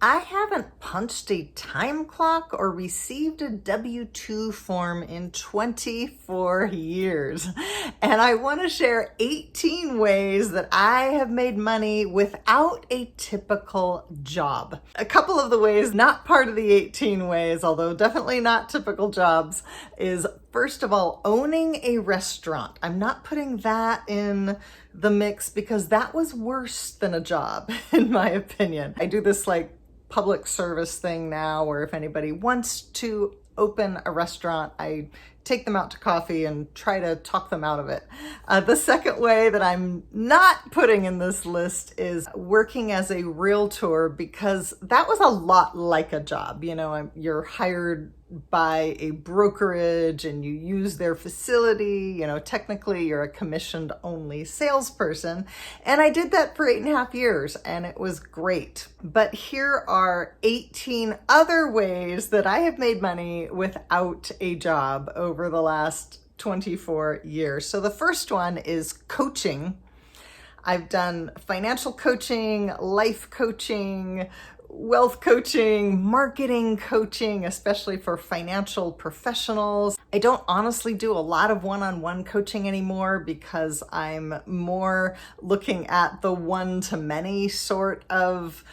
I haven't punched a time clock or received a W-2 form in 24 years. And I want to share 18 ways that I have made money without a typical job. A couple of the ways, not part of the 18 ways, although definitely not typical jobs, is first of all, owning a restaurant. I'm not putting that in the mix because that was worse than a job, in my opinion. I do this public service thing now where if anybody wants to open a restaurant, I take them out to coffee and try to talk them out of it. The second way that I'm not putting in this list is working as a realtor, because that was a lot like a job. You know, you're hired by a brokerage and you use their facility. You know, technically you're a commissioned only salesperson. And I did that for 8.5 years and it was great. But here are 18 other ways that I have made money without a job over the last 24 years. So the first one is coaching. I've done financial coaching, life coaching, wealth coaching, marketing coaching, especially for financial professionals. I don't honestly do a lot of one-on-one coaching anymore because I'm more looking at the one-to-many sort of,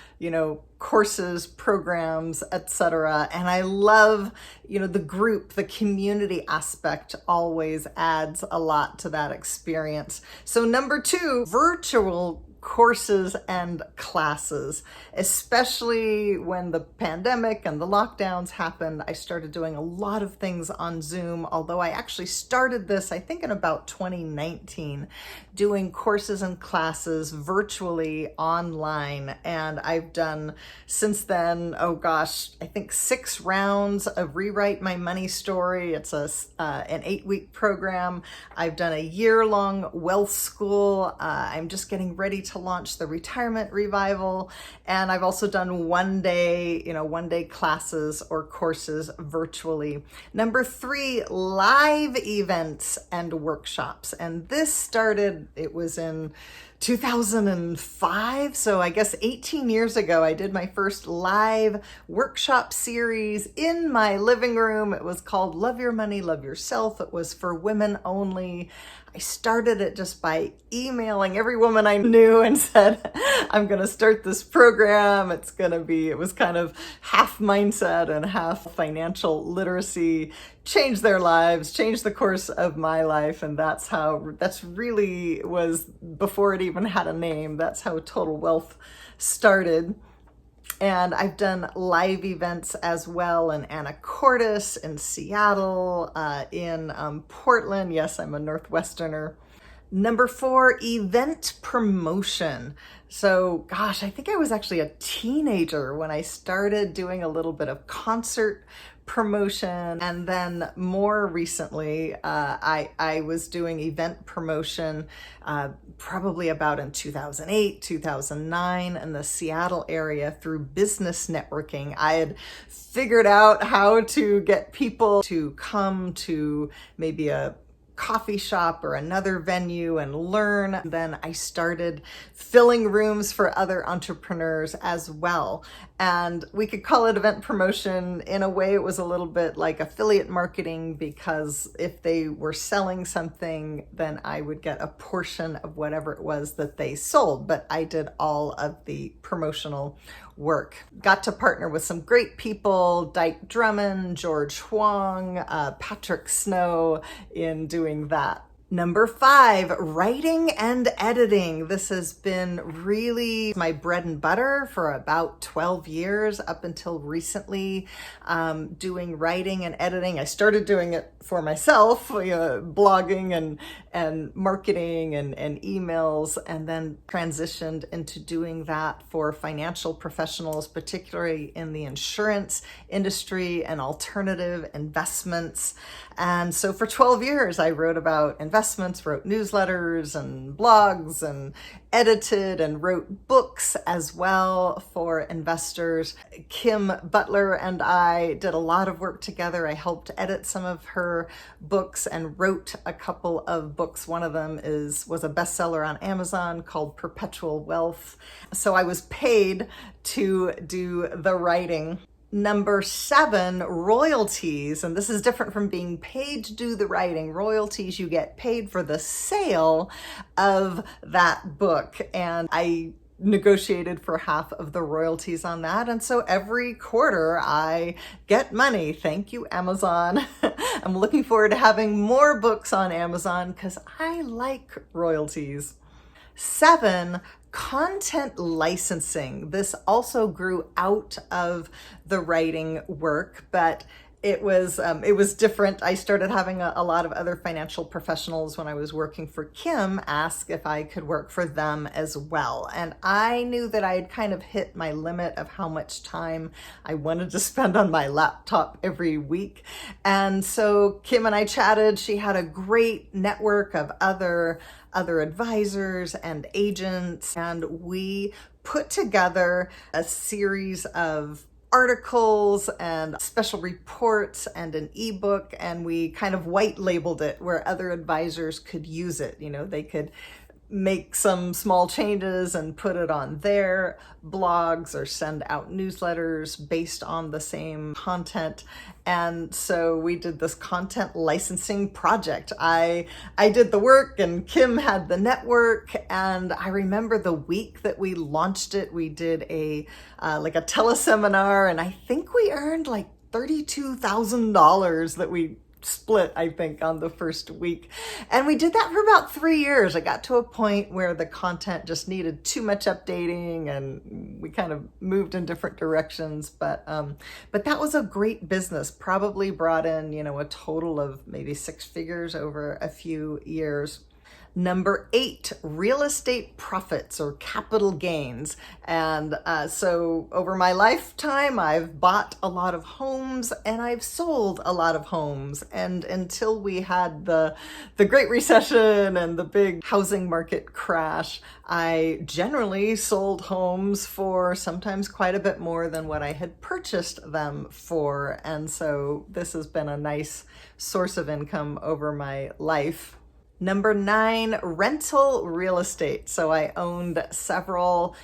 courses, programs, etc. And I love, the group, the community aspect always adds a lot to that experience. So number 2, virtual courses and classes, especially when the pandemic and the lockdowns happened. I started doing a lot of things on Zoom, although I actually started this, I think in about 2019, doing courses and classes virtually online. And I've done since then, I think 6 rounds of Rewrite My Money Story. It's an 8-week program. I've done a year-long wealth school. I'm just getting ready to launch the Retirement Revival. And I've also done one day classes or courses virtually. Number 3, live events and workshops. And this started, it was in 2005. So I guess 18 years ago, I did my first live workshop series in my living room. It was called Love Your Money, Love Yourself. It was for women only. I started it just by emailing every woman I knew and said, I'm going to start this program. It was kind of half mindset and half financial literacy, change their lives, change the course of my life. And that's really was before it even had a name. That's how Total Wealth started. And I've done live events as well in Anacortes, in Seattle, in Portland. Yes, I'm a Northwesterner. Number 4, event promotion. So, I think I was actually a teenager when I started doing a little bit of concert promotion. And then more recently, I was doing event promotion probably about in 2008, 2009 in the Seattle area through business networking. I had figured out how to get people to come to maybe a coffee shop or another venue and learn. Then I started filling rooms for other entrepreneurs as well. And we could call it event promotion. In a way, it was a little bit like affiliate marketing, because if they were selling something, then I would get a portion of whatever it was that they sold. But I did all of the promotional work. Got to partner with some great people, Dike, Drummond, George Huang, Patrick Snow in doing that. Number 5, writing and editing. This has been really my bread and butter for about 12 years up until recently, doing writing and editing. I started doing it for myself, blogging and marketing and emails, and then transitioned into doing that for financial professionals, particularly in the insurance industry and alternative investments. And so for 12 years, I wrote about investment investments, wrote newsletters and blogs, and edited and wrote books as well for investors. Kim Butler and I did a lot of work together. I helped edit some of her books and wrote a couple of books. One of them was a bestseller on Amazon called Perpetual Wealth. So I was paid to do the writing. Number 7, royalties. And this is different from being paid to do the writing. Royalties, you get paid for the sale of that book. And I negotiated for half of the royalties on that. And so every quarter I get money. Thank you, Amazon. I'm looking forward to having more books on Amazon because I like royalties. 7, content licensing. This also grew out of the writing work, but it was different. I started having a lot of other financial professionals when I was working for Kim ask if I could work for them as well. And I knew that I had kind of hit my limit of how much time I wanted to spend on my laptop every week. And so Kim and I chatted. She had a great network of other advisors and agents, and we put together a series of articles and special reports and an ebook, and we kind of white labeled it where other advisors could use it. You know, they could make some small changes and put it on their blogs or send out newsletters based on the same content. And so we did this content licensing project. I did the work and Kim had the network. And I remember the week that we launched it, we did a teleseminar, and I think we earned like $32,000 that we split, I think, on the first week. And we did that for about 3 years. I got to a point where the content just needed too much updating and we kind of moved in different directions. But that was a great business. Probably brought in, a total of maybe 6 figures over a few years. Number 8, real estate profits or capital gains. And so over my lifetime, I've bought a lot of homes and I've sold a lot of homes. And until we had the Great Recession and the big housing market crash, I generally sold homes for sometimes quite a bit more than what I had purchased them for. And so this has been a nice source of income over my life. Number 9, rental real estate. So I owned several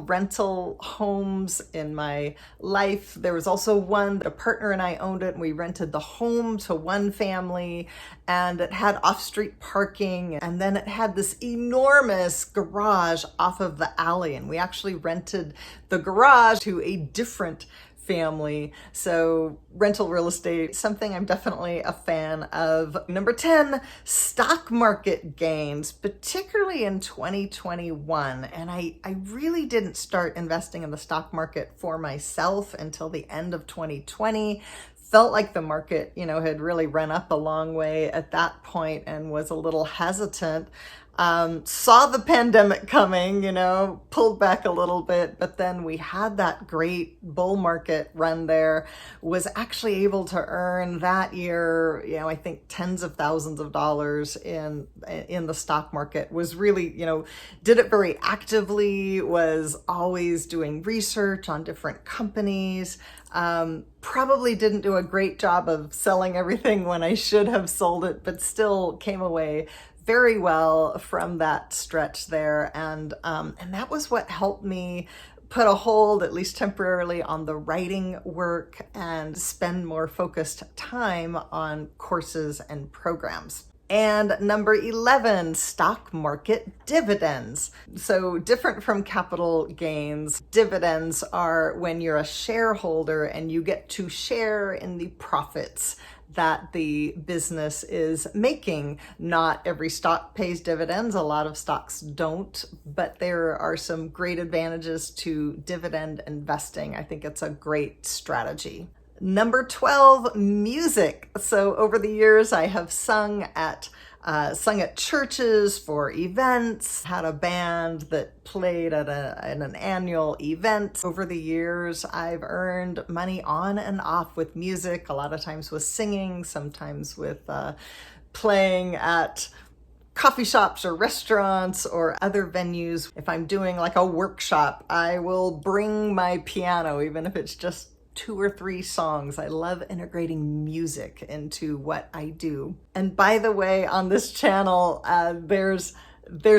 rental homes in my life. There was also one that a partner and I owned it, and we rented the home to one family, and it had off-street parking, and then it had this enormous garage off of the alley, and we actually rented the garage to a different family. So rental real estate, something I'm definitely a fan of. Number 10, stock market gains, particularly in 2021. And I really didn't start investing in the stock market for myself until the end of 2020. Felt like the market, had really run up a long way at that point and was a little hesitant. Saw the pandemic coming, pulled back a little bit, but then we had that great bull market run there, was actually able to earn that year, I think tens of thousands of dollars in the stock market. Was really, did it very actively, was always doing research on different companies. Probably didn't do a great job of selling everything when I should have sold it, but still came away very well from that stretch there. And that was what helped me put a hold, at least temporarily, on the writing work and spend more focused time on courses and programs. And number 11, stock market dividends. So different from capital gains, dividends are when you're a shareholder and you get to share in the profits that the business is making. Not every stock pays dividends. A lot of stocks don't, but there are some great advantages to dividend investing. I think it's a great strategy. Number 12, music. So over the years, I have sung at churches for events, had a band that played at an annual event. Over the years, I've earned money on and off with music, a lot of times with singing, sometimes with playing at coffee shops or restaurants or other venues. If I'm doing like a workshop, I will bring my piano, even if it's just 2 or 3 songs. I love integrating music into what I do. And by the way, on this channel, there's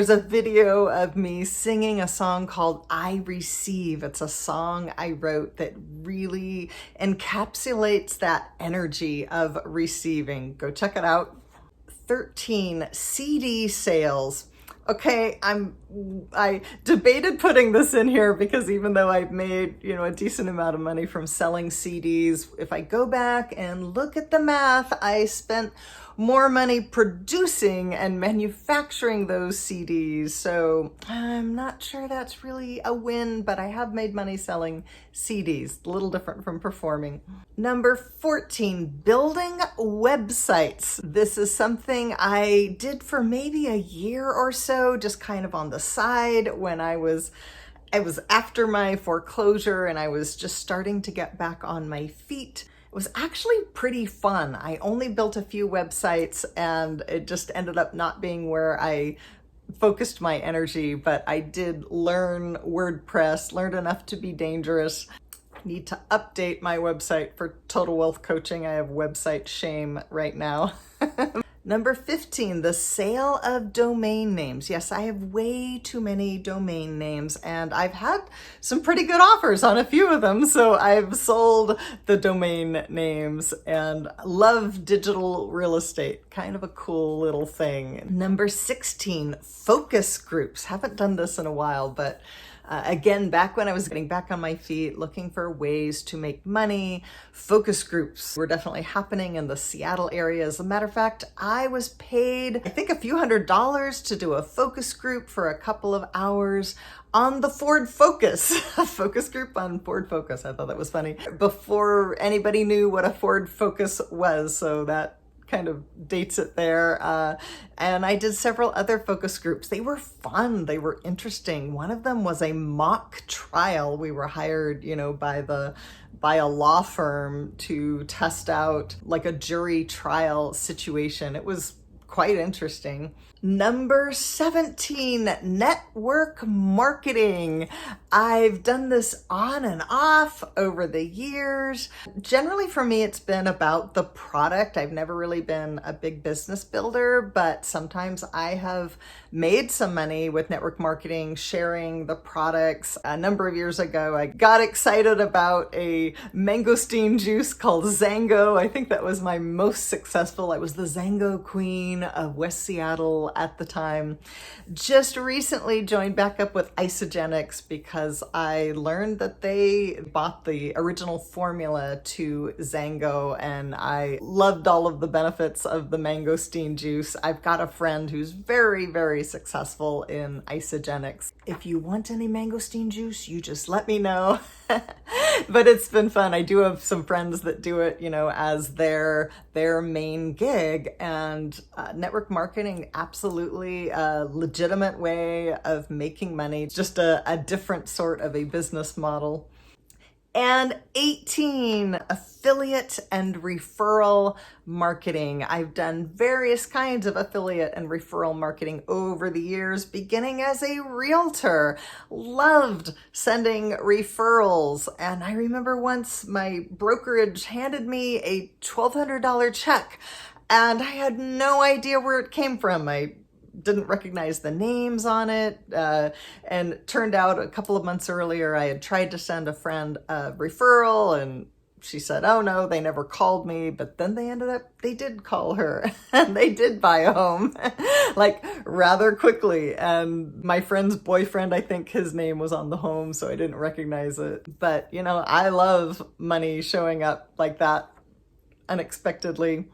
a video of me singing a song called I Receive. It's a song I wrote that really encapsulates that energy of receiving. Go check it out. 13, CD sales. Okay, I debated putting this in here because even though I've made, a decent amount of money from selling CDs, if I go back and look at the math, I spent more money producing and manufacturing those CDs. So I'm not sure that's really a win, but I have made money selling CDs, a little different from performing. Number 14, building websites. This is something I did for maybe a year or so, just kind of on the side when I was after my foreclosure and I was just starting to get back on my feet. It was actually pretty fun. I only built a few websites and it just ended up not being where I focused my energy, but I did learn WordPress, learned enough to be dangerous. I need to update my website for Total Wealth Coaching. I have website shame right now. Number 15, the sale of domain names. Yes, I have way too many domain names and I've had some pretty good offers on a few of them. So I've sold the domain names and love digital real estate. Kind of a cool little thing. Number 16, focus groups. Haven't done this in a while, but again, back when I was getting back on my feet, looking for ways to make money, focus groups were definitely happening in the Seattle area. As a matter of fact, I was paid, I think, a few $100s to do a focus group for a couple of hours on the Ford Focus, a focus group on Ford Focus. I thought that was funny. Before anybody knew what a Ford Focus was, so that kind of dates it there. And I did several other focus groups. They were fun. They were interesting. One of them was a mock trial. We were hired, by a law firm to test out like a jury trial situation. It was quite interesting. Number 17, network marketing. I've done this on and off over the years. Generally for me, it's been about the product. I've never really been a big business builder, but sometimes I have made some money with network marketing, sharing the products. A number of years ago, I got excited about a mangosteen juice called Zango. I think that was my most successful. I was the Zango queen of West Seattle at the time. Just recently joined back up with Isogenics because I learned that they bought the original formula to Zango and I loved all of the benefits of the mangosteen juice. I've got a friend who's very, very successful in Isogenics. If you want any mangosteen juice, you just let me know. But it's been fun. I do have some friends that do it, as their main gig, and network marketing, absolutely a legitimate way of making money. It's just a different sort of a business model. And 18, affiliate and referral marketing. I've done various kinds of affiliate and referral marketing over the years, beginning as a realtor. Loved sending referrals. And I remember once my brokerage handed me a $1,200 check and I had no idea where it came from. I didn't recognize the names on it. And it turned out a couple of months earlier, I had tried to send a friend a referral and she said, oh no, they never called me. But then they did call her and they did buy a home like rather quickly. And my friend's boyfriend, I think his name was on the home, so I didn't recognize it. But I love money showing up like that unexpectedly.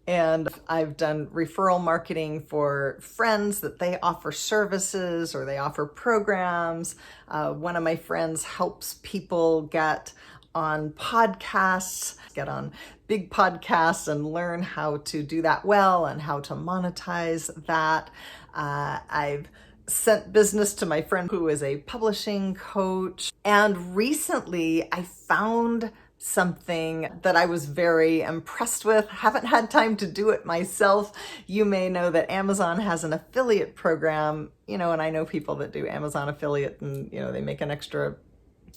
And I've done referral marketing for friends that they offer services or they offer programs. One of my friends helps people get on podcasts, get on big podcasts and learn how to do that well and how to monetize that. I've sent business to my friend who is a publishing coach. And recently I found something that I was very impressed with. Haven't had time to do it myself. You may know that Amazon has an affiliate program, and I know people that do Amazon affiliate and, they make an extra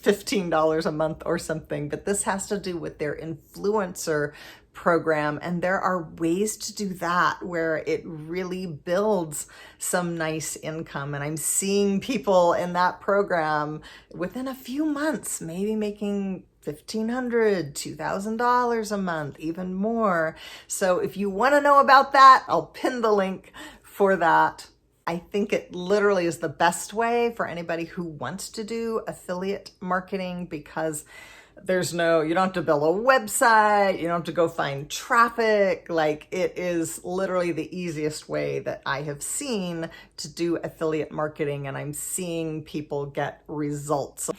$15 a month or something, but this has to do with their influencer program. And there are ways to do that where it really builds some nice income. And I'm seeing people in that program within a few months, maybe making $1,500, $2,000 a month, even more. So if you want to know about that, I'll pin the link for that. I think it literally is the best way for anybody who wants to do affiliate marketing, because you don't have to build a website, you don't have to go find traffic. Like, it is literally the easiest way that I have seen to do affiliate marketing, and I'm seeing people get results.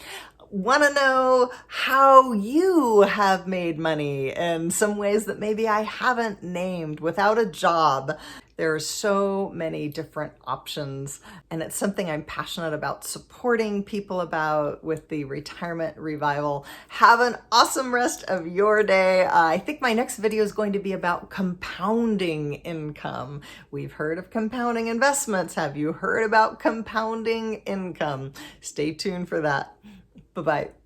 Want to know how you have made money in some ways that maybe I haven't named without a job? There are so many different options, and it's something I'm passionate about supporting people about with the retirement revival. Have an awesome rest of your day. I think my next video is going to be about compounding income. We've heard of compounding investments. Have you heard about compounding income? Stay tuned for that. Bye-bye.